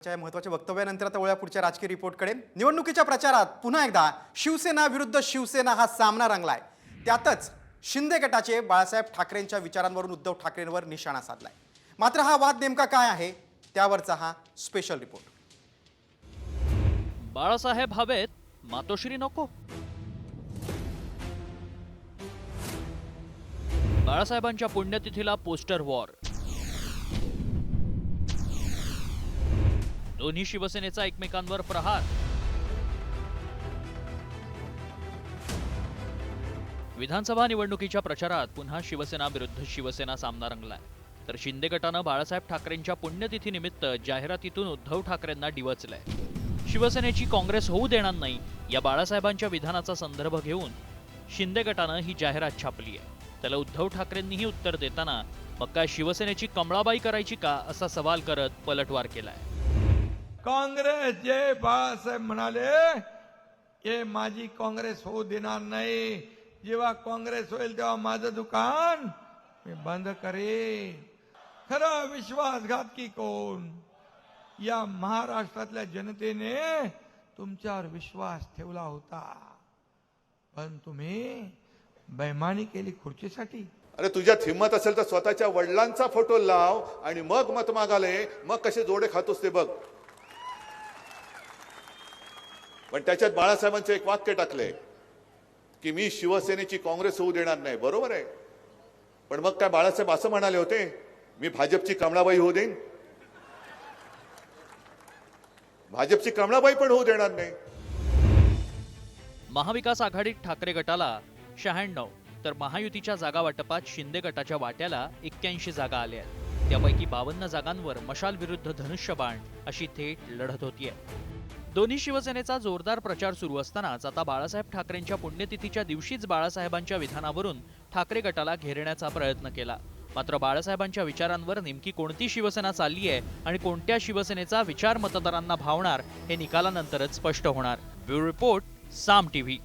महत्त्वाच्या वक्तव्यानंतर आता वळूया पुढच्या राजकीय रिपोर्टकडे। निवडणुकीच्या प्रचारात पुन्हा एकदा शिवसेना विरुद्ध शिवसेना हा सामना रंगलाय। त्यातच शिंदे गटाचे बाळासाहेब ठाकरेंच्या विचारांवरून उद्धव ठाकरेंवर निशाणा साधलाय। मात्र हा वाद नेमका काय आहे त्यावरचा हा स्पेशल रिपोर्ट। बाळासाहेब हवेत, मातोश्री नको। बाळासाहेबांच्या पुण्यतिथीला पोस्टर वॉर। दोन्ही शिवसेनेचा एकमेकांवर प्रहार। विधानसभा निवडणुकीच्या प्रचारात पुन्हा शिवसेना विरुद्ध शिवसेना सामना रंगलाय। तर शिंदे गटानं बाळासाहेब ठाकरेंच्या पुण्यतिथीनिमित्त जाहिरातीतून उद्धव ठाकरेंना डिवचलंय। शिवसेनेची काँग्रेस होऊ देणार नाही या बाळासाहेबांच्या विधानाचा संदर्भ घेऊन शिंदे गटानं ही जाहिरात छापली आहे। त्याला उद्धव ठाकरेंनीही उत्तर देताना मग काय शिवसेनेची कमळाबाई करायची का असा सवाल करत पलटवार केलाय। काँग्रेस जे बाळासाहेब म्हणाले हे माझी काँग्रेस होऊ देणार नाही। जेव्हा काँग्रेस होईल तेव्हा माझं दुकान मी बंद करेन। खरा विश्वासघातकी कोण? या महाराष्ट्रातल्या जनतेने तुमच्यावर विश्वास ठेवला होता, पण तुम्ही बेईमानी केली खुर्चीसाठी। अरे तुझ्यात हिम्मत असेल तर स्वतःच्या वडिलांचा फोटो लाव आणि मग मत मागाले, मग कसे जोडे खातोस ते बघ। पण त्याच्यात बाळासाहेबांचे एक वाक्य टाकले की मी शिवसेनेची काँग्रेस होऊ देणार नाही। बरोबर आहे, पण मग काय बाळासाहेब असं म्हणाले होते मी भाजपची कमळाबाई होऊ देईन? भाजपची कमळाबाई पण होऊ देणार नाही। महाविकास आघाडीत ठाकरे गटाला 96 तर महायुतीच्या जागा वाटपात शिंदे गटाच्या वाट्याला 81 जागा आल्या आहेत। त्यापैकी 52 जागांवर मशाल विरुद्ध धनुष्यबाण अशी थेट लढत होतीये। दोन्ही शिवसेनेचा जोरदार प्रचार सुरू असतानाच आता बाळासाहेब ठाकरेंच्या पुण्यतिथीच्या दिवशीच बाळासाहेबांच्या विधानावरून ठाकरे गटाला घेरण्याचा प्रयत्न केला। मात्र बाळासाहेबांच्या विचारांवर नेमकी कोणती शिवसेना चालली आहे आणि कोणत्या शिवसेनेचा विचार मतदारांना भावणार हे निकालानंतरच स्पष्ट होणार। ब्युरो रिपोर्ट, साम टीव्ही।